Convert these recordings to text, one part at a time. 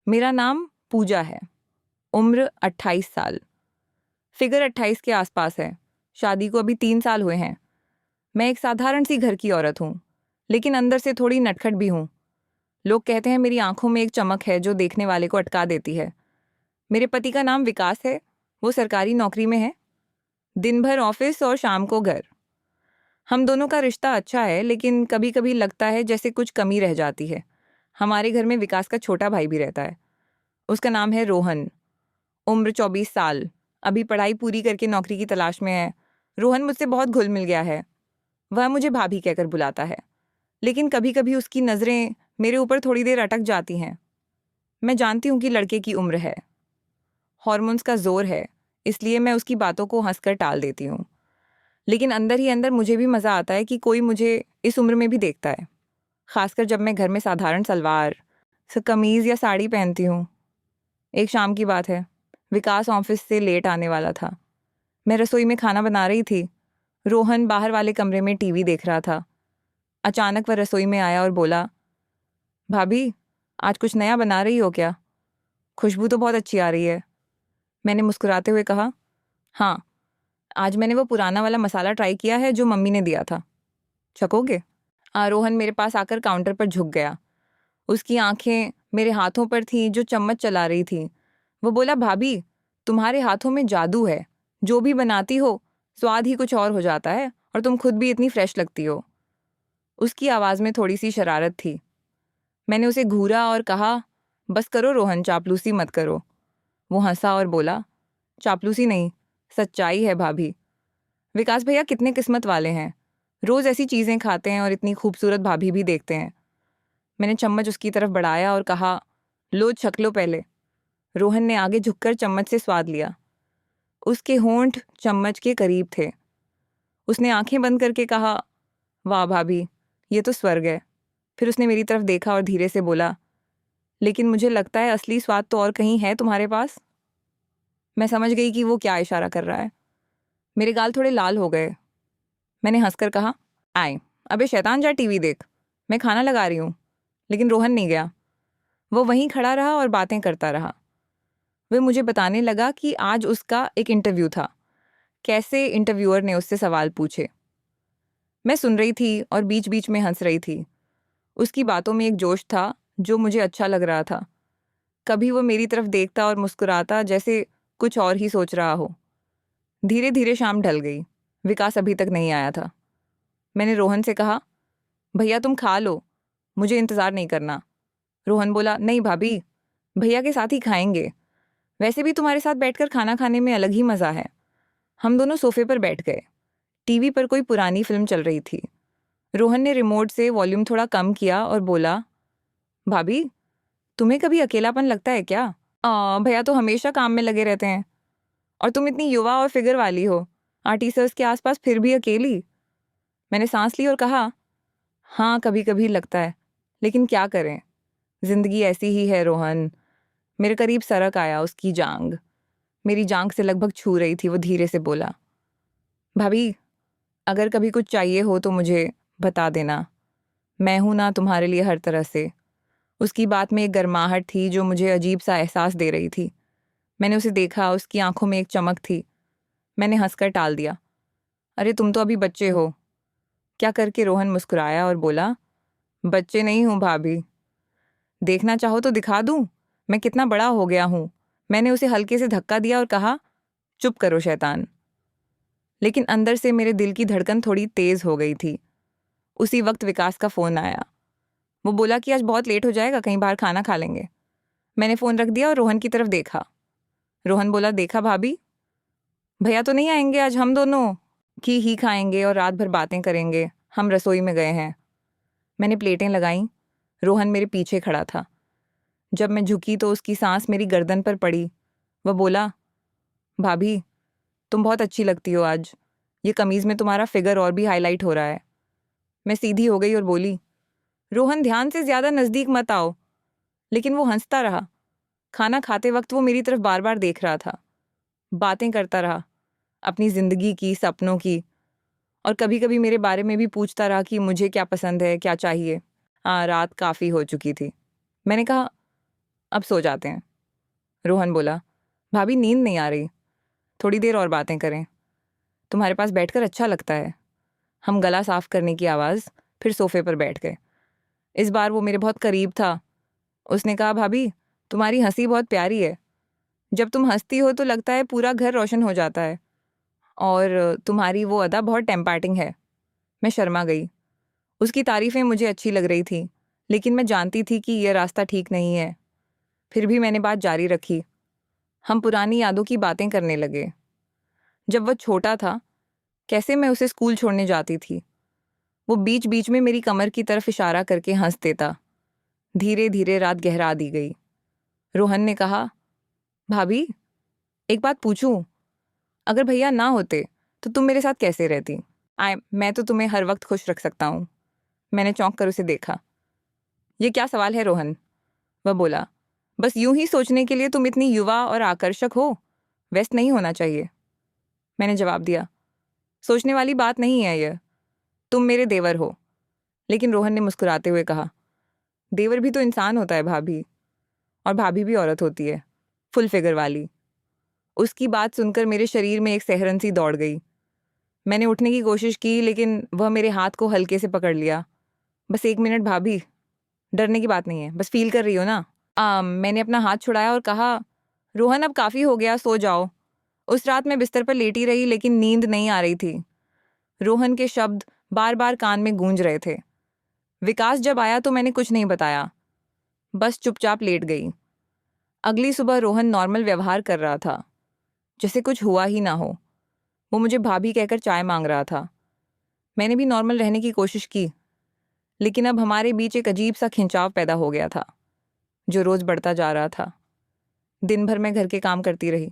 मेरा नाम पूजा है। उम्र 28 साल। फिगर 28 के आसपास है। शादी को अभी 3 साल हुए हैं। मैं एक साधारण सी घर की औरत हूँ, लेकिन अंदर से थोड़ी नटखट भी हूँ। लोग कहते हैं मेरी आंखों में एक चमक है जो देखने वाले को अटका देती है। मेरे पति का नाम विकास है। वो सरकारी नौकरी में है। दिन भर ऑफिस और शाम को घर। हम दोनों का रिश्ता अच्छा है, लेकिन कभी कभी लगता है जैसे कुछ कमी रह जाती है। हमारे घर में विकास का छोटा भाई भी रहता है। उसका नाम है रोहन। उम्र 24 साल। अभी पढ़ाई पूरी करके नौकरी की तलाश में है। रोहन मुझसे बहुत घुल मिल गया है। वह मुझे भाभी कहकर बुलाता है, लेकिन कभी कभी उसकी नज़रें मेरे ऊपर थोड़ी देर अटक जाती हैं। मैं जानती हूँ कि लड़के की उम्र है, हॉर्मोन्स का जोर है, इसलिए मैं उसकी बातों को हंसकर टाल देती हूँ। लेकिन अंदर ही अंदर मुझे भी मज़ा आता है कि कोई मुझे इस उम्र में भी देखता है, खासकर जब मैं घर में साधारण सलवार कमीज़ या साड़ी पहनती हूँ। एक शाम की बात है। विकास ऑफिस से लेट आने वाला था। मैं रसोई में खाना बना रही थी। रोहन बाहर वाले कमरे में टीवी देख रहा था। अचानक वह रसोई में आया और बोला, भाभी, आज कुछ नया बना रही हो क्या? खुशबू तो बहुत अच्छी आ रही है। मैंने मुस्कुराते हुए कहा, हाँ, आज मैंने वो पुराना वाला मसाला ट्राई किया है जो मम्मी ने दिया था। चखोगे? रोहन मेरे पास आकर काउंटर पर झुक गया। उसकी आंखें मेरे हाथों पर थीं जो चम्मच चला रही थी। वो बोला, भाभी, तुम्हारे हाथों में जादू है। जो भी बनाती हो स्वाद ही कुछ और हो जाता है, और तुम खुद भी इतनी फ्रेश लगती हो। उसकी आवाज़ में थोड़ी सी शरारत थी। मैंने उसे घूरा और कहा, बस करो रोहन, चापलूसी मत करो। वो हंसा और बोला, चापलूसी नहीं, सच्चाई है भाभी। विकास भैया कितने किस्मत वाले हैं, रोज़ ऐसी चीज़ें खाते हैं और इतनी खूबसूरत भाभी भी देखते हैं। मैंने चम्मच उसकी तरफ बढ़ाया और कहा, लो छक लो पहले। रोहन ने आगे झुककर चम्मच से स्वाद लिया। उसके होंठ चम्मच के करीब थे। उसने आंखें बंद करके कहा, वाह भाभी, ये तो स्वर्ग है। फिर उसने मेरी तरफ देखा और धीरे से बोला, लेकिन मुझे लगता है असली स्वाद तो और कहीं है तुम्हारे पास। मैं समझ गई कि वो क्या इशारा कर रहा है। मेरे गाल थोड़े लाल हो गए। मैंने हंसकर कहा, आए, अबे शैतान, जा टीवी देख, मैं खाना लगा रही हूँ। लेकिन रोहन नहीं गया। वो वहीं खड़ा रहा और बातें करता रहा। वह मुझे बताने लगा कि आज उसका एक इंटरव्यू था, कैसे इंटरव्यूअर ने उससे सवाल पूछे। मैं सुन रही थी और बीच बीच में हंस रही थी। उसकी बातों में एक जोश था जो मुझे अच्छा लग रहा था। कभी वो मेरी तरफ देखता और मुस्कुराता जैसे कुछ और ही सोच रहा हो। धीरे धीरे शाम ढल गई। विकास अभी तक नहीं आया था। मैंने रोहन से कहा, भैया तुम खा लो, मुझे इंतज़ार नहीं करना। रोहन बोला, नहीं भाभी, भैया के साथ ही खाएंगे। वैसे भी तुम्हारे साथ बैठकर खाना खाने में अलग ही मज़ा है। हम दोनों सोफे पर बैठ गए। टीवी पर कोई पुरानी फिल्म चल रही थी। रोहन ने रिमोट से वॉल्यूम थोड़ा कम किया और बोला, भाभी, तुम्हें कभी अकेलापन लगता है क्या? भैया तो हमेशा काम में लगे रहते हैं, और तुम इतनी युवा और फिगर वाली हो, आर्टिस्ट्स के आसपास, फिर भी अकेली। मैंने सांस ली और कहा, हाँ, कभी कभी लगता है, लेकिन क्या करें, जिंदगी ऐसी ही है रोहन। मेरे करीब सरक आया उसकी जांग। मेरी जांग से लगभग छू रही थी। वो धीरे से बोला, भाभी, अगर कभी कुछ चाहिए हो तो मुझे बता देना। मैं हूं ना तुम्हारे लिए हर तरह से। उसकी बात में एक गर्माहट थी जो मुझे अजीब सा एहसास दे रही थी। मैंने उसे देखा। उसकी आंखों में एक चमक थी। मैंने हंसकर टाल दिया, अरे तुम तो अभी बच्चे हो। क्या करके रोहन मुस्कुराया और बोला, बच्चे नहीं हूं भाभी, देखना चाहो तो दिखा दूं मैं कितना बड़ा हो गया हूं। मैंने उसे हल्के से धक्का दिया और कहा, चुप करो शैतान। लेकिन अंदर से मेरे दिल की धड़कन थोड़ी तेज हो गई थी। उसी वक्त विकास का फोन आया। वो बोला कि आज बहुत लेट हो जाएगा, कहीं बाहर खाना खा लेंगे। मैंने फोन रख दिया और रोहन की तरफ देखा। रोहन बोला, देखा भाभी, भैया तो नहीं आएंगे आज, हम दोनों की ही खाएंगे और रात भर बातें करेंगे। हम रसोई में गए हैं। मैंने प्लेटें लगाईं। रोहन मेरे पीछे खड़ा था। जब मैं झुकी तो उसकी सांस मेरी गर्दन पर पड़ी। वह बोला, भाभी, तुम बहुत अच्छी लगती हो आज। ये कमीज में तुम्हारा फिगर और भी हाईलाइट हो रहा है। मैं सीधी हो गई और बोली, रोहन, ध्यान से ज्यादा नजदीक मत आओ। लेकिन वो हंसता रहा। खाना खाते वक्त वो मेरी तरफ बार बार देख रहा था। बातें करता रहा, अपनी जिंदगी की, सपनों की, और कभी कभी मेरे बारे में भी पूछता रहा कि मुझे क्या पसंद है, क्या चाहिए। रात काफ़ी हो चुकी थी। मैंने कहा, अब सो जाते हैं। रोहन बोला, भाभी नींद नहीं आ रही, थोड़ी देर और बातें करें, तुम्हारे पास बैठकर अच्छा लगता है। हम गला साफ करने की आवाज़, फिर सोफे पर बैठ गए। इस बार वो मेरे बहुत करीब था। उसने कहा, भाभी तुम्हारी हंसी बहुत प्यारी है, जब तुम हंसती हो तो लगता है पूरा घर रोशन हो जाता है, और तुम्हारी वो अदा बहुत टेम्पार्टिंग है। मैं शर्मा गई। उसकी तारीफ़ें मुझे अच्छी लग रही थी, लेकिन मैं जानती थी कि यह रास्ता ठीक नहीं है। फिर भी मैंने बात जारी रखी। हम पुरानी यादों की बातें करने लगे। जब वह छोटा था, कैसे मैं उसे स्कूल छोड़ने जाती थी। वो बीच बीच में मेरी कमर की तरफ इशारा करके हंस देता। धीरे धीरे रात गहरा दी गई। रोहन ने कहा, भाभी एक बात पूछूं, अगर भैया ना होते तो तुम मेरे साथ कैसे रहती? मैं तो तुम्हें हर वक्त खुश रख सकता हूँ। मैंने चौंक कर उसे देखा। ये क्या सवाल है रोहन? वह बोला, बस यूं ही सोचने के लिए तुम इतनी युवा और आकर्षक हो, व्यस्त नहीं होना चाहिए। मैंने जवाब दिया, सोचने वाली बात नहीं है यह, तुम मेरे देवर हो। लेकिन रोहन ने मुस्कुराते हुए कहा, देवर भी तो इंसान होता है भाभी, और भाभी भी औरत होती है, फुल फिगर वाली। उसकी बात सुनकर मेरे शरीर में एक सहरन सी दौड़ गई। मैंने उठने की कोशिश की, लेकिन वह मेरे हाथ को हल्के से पकड़ लिया। बस 1 मिनट भाभी, डरने की बात नहीं है, बस फील कर रही हो ना। मैंने अपना हाथ छुड़ाया और कहा, रोहन अब काफ़ी हो गया, सो जाओ। उस रात मैं बिस्तर पर लेटी रही, लेकिन नींद नहीं आ रही थी। रोहन के शब्द बार बार कान में गूंज रहे थे। विकास जब आया तो मैंने कुछ नहीं बताया, बस चुपचाप लेट गई। अगली सुबह रोहन नॉर्मल व्यवहार कर रहा था, जैसे कुछ हुआ ही ना हो। वो मुझे भाभी कहकर चाय मांग रहा था। मैंने भी नॉर्मल रहने की कोशिश की, लेकिन अब हमारे बीच एक अजीब सा खिंचाव पैदा हो गया था, जो रोज़ बढ़ता जा रहा था। दिन भर मैं घर के काम करती रही,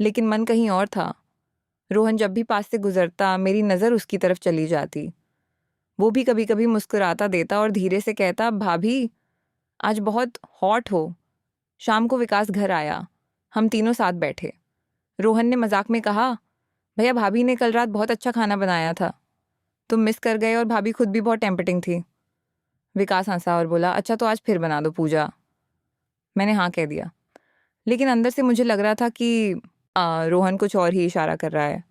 लेकिन मन कहीं और था। रोहन जब भी पास से गुजरता, मेरी नज़र उसकी तरफ चली जाती। वो भी कभी कभी मुस्कुराता देता और धीरे से कहता, भाभी आज बहुत हॉट हो। शाम को विकास घर आया, हम तीनों साथ बैठे। रोहन ने मजाक में कहा, भैया भाभी ने कल रात बहुत अच्छा खाना बनाया था, तुम मिस कर गए, और भाभी खुद भी बहुत टेम्पटिंग थी। विकास हंसा और बोला, अच्छा तो आज फिर बना दो पूजा। मैंने हाँ कह दिया, लेकिन अंदर से मुझे लग रहा था कि रोहन कुछ और ही इशारा कर रहा है।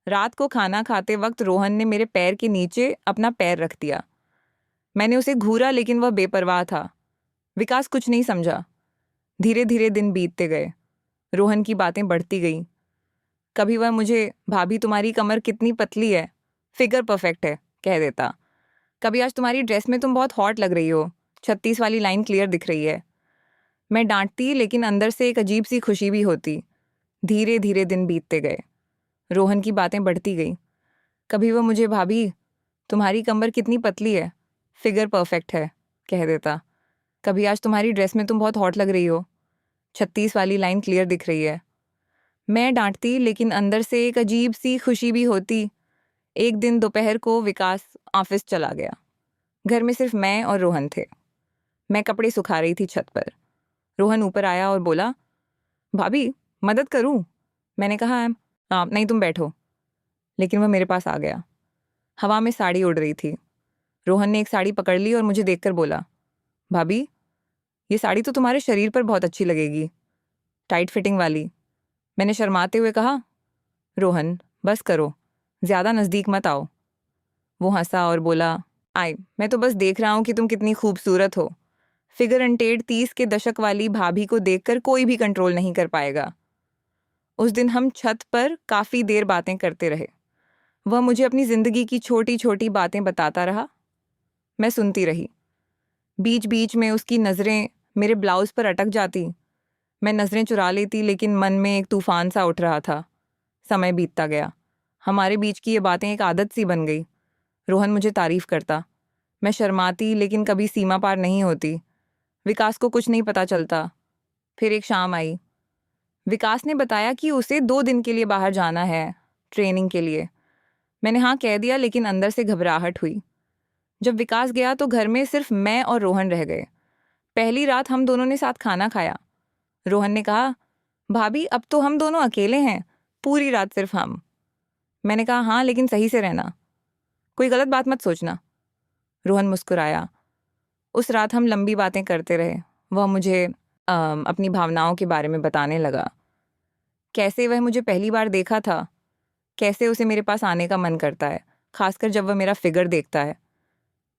रात को खाना खाते वक्त रोहन ने मेरे पैर के नीचे अपना पैर रख दिया। मैंने उसे घूरा, लेकिन वह बेपरवाह था। विकास कुछ नहीं समझा। धीरे धीरे दिन बीतते गए। रोहन की बातें बढ़ती गईं। कभी वह मुझे, भाभी तुम्हारी कमर कितनी पतली है, फिगर परफेक्ट है, कह देता। कभी, आज तुम्हारी ड्रेस में तुम बहुत हॉट लग रही हो, 36 वाली लाइन क्लियर दिख रही है। मैं डांटती, लेकिन अंदर से एक अजीब सी खुशी भी होती। धीरे धीरे दिन बीतते गए। रोहन की बातें बढ़ती गईं। कभी वह मुझे, भाभी तुम्हारी कमर कितनी पतली है, फिगर परफेक्ट है, कह देता। कभी, आज तुम्हारी ड्रेस में तुम बहुत हॉट लग रही हो, 36 वाली लाइन क्लियर दिख रही है। मैं डांटती, लेकिन अंदर से एक अजीब सी खुशी भी होती। एक दिन दोपहर को विकास ऑफिस चला गया। घर में सिर्फ मैं और रोहन थे। मैं कपड़े सुखा रही थी छत पर। रोहन ऊपर आया और बोला, भाभी मदद करूं? मैंने कहा, नहीं तुम बैठो। लेकिन वह मेरे पास आ गया। हवा में साड़ी उड़ रही थी। रोहन ने एक साड़ी पकड़ ली और मुझे देखकर बोला, भाभी ये साड़ी तो तुम्हारे शरीर पर बहुत अच्छी लगेगी, टाइट फिटिंग वाली। मैंने शर्माते हुए कहा, रोहन बस करो, ज़्यादा नज़दीक मत आओ। वो हंसा और बोला, मैं तो बस देख रहा हूँ कि तुम कितनी खूबसूरत हो। फिगर अनटेड 30 के दशक वाली भाभी को देखकर कोई भी कंट्रोल नहीं कर पाएगा। उस दिन हम छत पर काफ़ी देर बातें करते रहे। वह मुझे अपनी ज़िंदगी की छोटी छोटी बातें बताता रहा। मैं सुनती रही। बीच बीच में उसकी नज़रें मेरे ब्लाउज़ पर अटक जाती। मैं नज़रें चुरा लेती, लेकिन मन में एक तूफान सा उठ रहा था। समय बीतता गया। हमारे बीच की ये बातें एक आदत सी बन गई। रोहन मुझे तारीफ करता। मैं शर्माती, लेकिन कभी सीमा पार नहीं होती। विकास को कुछ नहीं पता चलता। फिर एक शाम आई। विकास ने बताया कि उसे 2 दिन के लिए बाहर जाना है, ट्रेनिंग के लिए। मैंने हाँ कह दिया, लेकिन अंदर से घबराहट हुई। जब विकास गया तो घर में सिर्फ मैं और रोहन रह गए। पहली रात हम दोनों ने साथ खाना खाया। रोहन ने कहा, भाभी अब तो हम दोनों अकेले हैं, पूरी रात सिर्फ हम। मैंने कहा, हाँ लेकिन सही से रहना, कोई गलत बात मत सोचना। रोहन मुस्कुराया। उस रात हम लंबी बातें करते रहे। वह मुझे अपनी भावनाओं के बारे में बताने लगा। कैसे वह मुझे पहली बार देखा था, कैसे उसे मेरे पास आने का मन करता है, खासकर जब वह मेरा फिगर देखता है।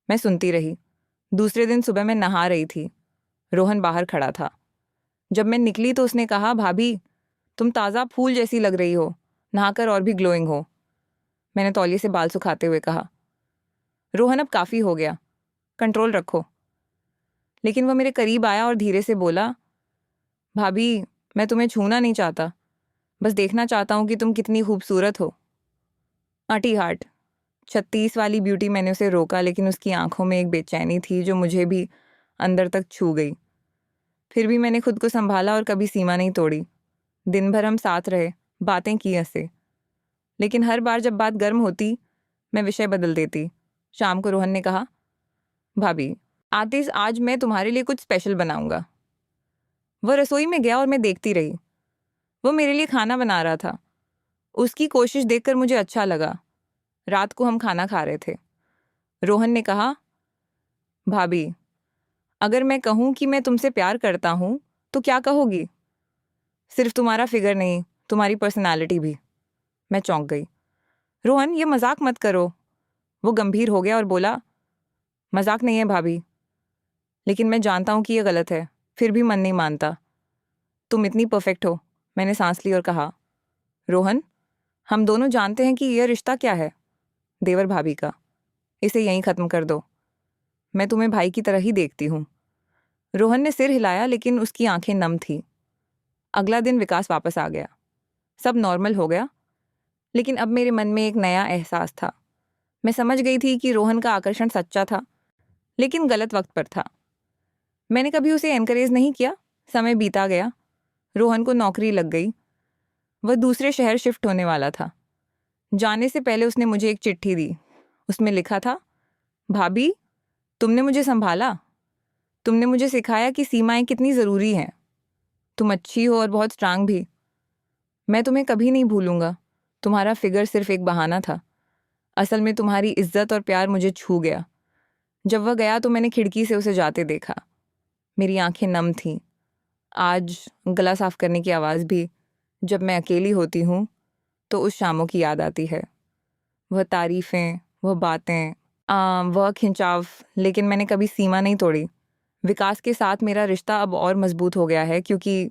मैं सुनती रही। दूसरे दिन सुबह मैं नहा रही थी। रोहन बाहर खड़ा था। जब मैं निकली तो उसने कहा, भाभी तुम ताज़ा फूल जैसी लग रही हो, नहाकर और भी ग्लोइंग हो। मैंने तौलिए से बाल सुखाते हुए कहा, रोहन अब काफ़ी हो गया, कंट्रोल रखो। लेकिन वह मेरे करीब आया और धीरे से बोला, भाभी मैं तुम्हें छूना नहीं चाहता, बस देखना चाहता हूँ कि तुम कितनी खूबसूरत हो। आटी हार्ट 36 वाली ब्यूटी। मैंने उसे रोका, लेकिन उसकी आंखों में एक बेचैनी थी जो मुझे भी अंदर तक छू गई। फिर भी मैंने खुद को संभाला और कभी सीमा नहीं तोड़ी। दिन भर हम साथ रहे, बातें की हंसे, लेकिन हर बार जब बात गर्म होती मैं विषय बदल देती। शाम को रोहन ने कहा, भाभी आतिश आज मैं तुम्हारे लिए कुछ स्पेशल बनाऊंगा। वह रसोई में गया और मैं देखती रही। वो मेरे लिए खाना बना रहा था। उसकी कोशिश देखकर मुझे अच्छा लगा। रात को हम खाना खा रहे थे। रोहन ने कहा, भाभी अगर मैं कहूं कि मैं तुमसे प्यार करता हूं तो क्या कहोगी? सिर्फ तुम्हारा फिगर नहीं, तुम्हारी पर्सनालिटी भी। मैं चौंक गई। रोहन ये मजाक मत करो। वो गंभीर हो गया और बोला, मजाक नहीं है भाभी, लेकिन मैं जानता हूं कि यह गलत है, फिर भी मन नहीं मानता। तुम इतनी परफेक्ट हो। मैंने सांस ली और कहा, रोहन हम दोनों जानते हैं कि यह रिश्ता क्या है, देवर भाभी का। इसे यहीं खत्म कर दो। मैं तुम्हें भाई की तरह ही देखती हूँ। रोहन ने सिर हिलाया, लेकिन उसकी आंखें नम थी। अगला दिन विकास वापस आ गया। सब नॉर्मल हो गया, लेकिन अब मेरे मन में एक नया एहसास था। मैं समझ गई थी कि रोहन का आकर्षण सच्चा था, लेकिन गलत वक्त पर था। मैंने कभी उसे एनकरेज नहीं किया। समय बीता गया। रोहन को नौकरी लग गई। वह दूसरे शहर शिफ्ट होने वाला था। जाने से पहले उसने मुझे एक चिट्ठी दी। उसमें लिखा था, भाभी तुमने मुझे संभाला। तुमने मुझे सिखाया कि सीमाएं कितनी ज़रूरी हैं। तुम अच्छी हो और बहुत स्ट्रांग भी। मैं तुम्हें कभी नहीं भूलूंगा। तुम्हारा फिगर सिर्फ एक बहाना था। असल में तुम्हारी इज्जत और प्यार मुझे छू गया। जब वह गया तो मैंने खिड़की से उसे जाते देखा। मेरी आंखें नम थीं। आज गला साफ करने की आवाज़ भी जब मैं अकेली होती हूँ तो उस शामों की याद आती है। वह तारीफ़ें, वह बातें, वह खिंचाव। लेकिन मैंने कभी सीमा नहीं तोड़ी। विकास के साथ मेरा रिश्ता अब और मजबूत हो गया है, क्योंकि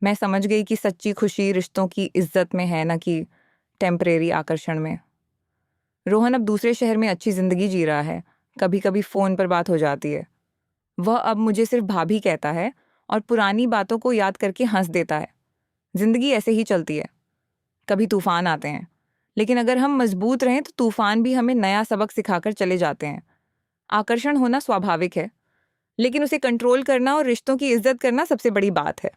मैं समझ गई कि सच्ची खुशी रिश्तों की इज्जत में है, न कि टेम्परेरी आकर्षण में। रोहन अब दूसरे शहर में अच्छी ज़िंदगी जी रहा है। कभी कभी फ़ोन पर बात हो जाती है। वह अब मुझे सिर्फ भाभी कहता है और पुरानी बातों को याद करके हंस देता है। ज़िंदगी ऐसे ही चलती है। कभी तूफान आते हैं, लेकिन अगर हम मजबूत रहें तो तूफान भी हमें नया सबक सिखाकर चले जाते हैं। आकर्षण होना स्वाभाविक है, लेकिन उसे कंट्रोल करना और रिश्तों की इज्जत करना सबसे बड़ी बात है।